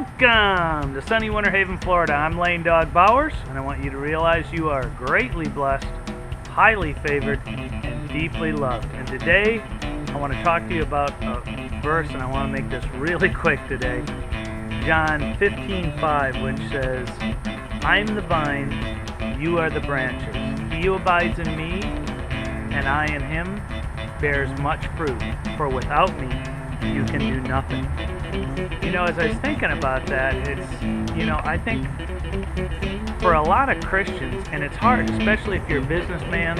Welcome to sunny Winter Haven, Florida. I'm Lane Dawg Bowers, and I want you to realize you are greatly blessed, highly favored, and deeply loved. And today, I want to talk to you about a verse, and I want to make this really quick today. John 15:5, which says, I'm the vine, you are the branches. He who abides in me, and I in him, bears much fruit, for without me, you can do nothing. You know, as I was thinking about that, I think for a lot of Christians, and it's hard, especially if you're a businessman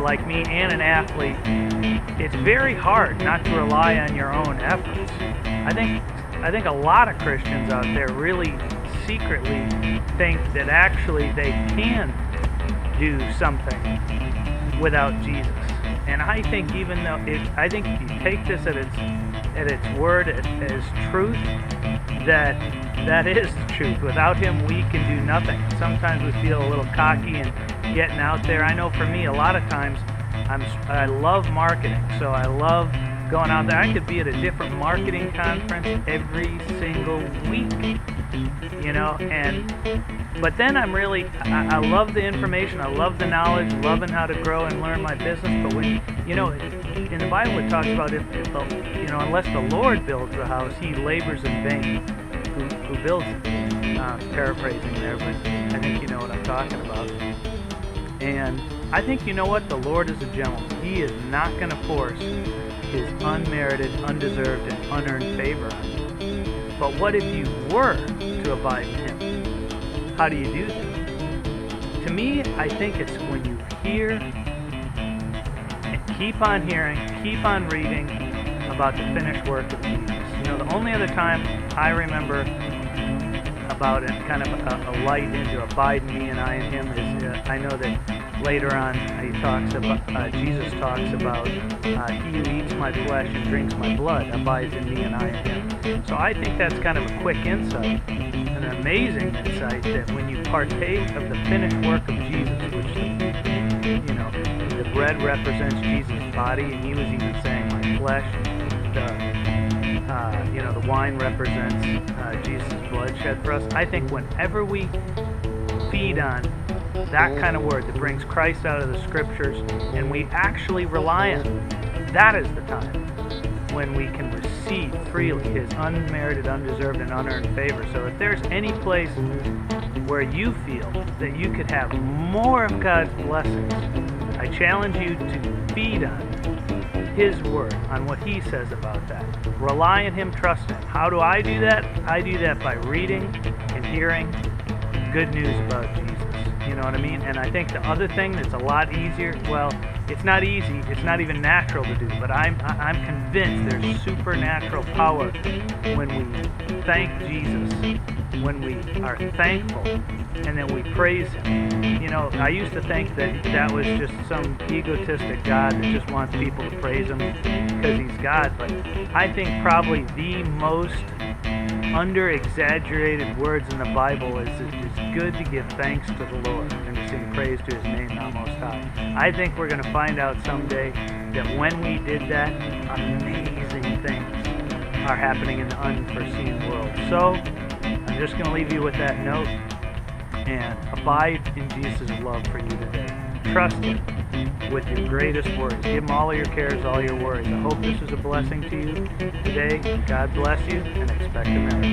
like me and an athlete, it's very hard not to rely on your own efforts. I think a lot of Christians out there really secretly think that actually they can do something without Jesus. And I think even though I think if you take this at its word as truth, that is the truth. Without him, we can do nothing. Sometimes we feel a little cocky and getting out there. I know for me, a lot of times, I love marketing, so I love going out there. I could be at a different marketing conference every single week, but then I love the information, I love the knowledge, loving how to grow and learn my business. But when, in the Bible it talks about unless the Lord builds the house, he labors in vain who builds it. Paraphrasing there, but I think you know what I'm talking about. And I think the Lord is a gentleman. He is not going to force his unmerited, undeserved, and unearned favor on you. But what if you were to abide in him? How do you do that? To me, I think it's when you hear and keep on hearing, keep on reading about the finished work of Jesus. The only other time I remember about it, kind of a light into abide in me and I in him, is I know that later on Jesus talks about he who eats my flesh and drinks my blood abides in me and I in him. So I think that's kind of a quick insight, an amazing insight, that when you partake of the finished work of Jesus, which the bread represents Jesus' body, and he was even saying my flesh, the wine represents Jesus' blood shed for us. I think whenever we feed on that kind of word that brings Christ out of the scriptures, and we actually rely on it, that is the time when we can receive freely his unmerited, undeserved, and unearned favor. So if there's any place where you feel that you could have more of God's blessings, I challenge you to feed on his word, on what he says about that. Rely on him, trust him. How do I do that? I do that by reading and hearing good news about Jesus. You know what I mean? And I think the other thing that's a lot easier, well, it's not easy, it's not even natural to do, but I'm convinced there's supernatural power when we thank Jesus, when we are thankful, and then we praise him. I used to think that was just some egotistic God that just wants people to praise him because he's God, but I think probably the most under-exaggerated words in the Bible is it's good to give thanks to the Lord and to sing praise to his name now most high. I think we're going to find out someday that when we did that, amazing things are happening in the unforeseen world. So, I'm just going to leave you with that note, and abide in Jesus' love for you today. Trust him with your greatest worries. Give him all of your cares, all your worries. I hope this is a blessing to you today. God bless you, and expect a miracle.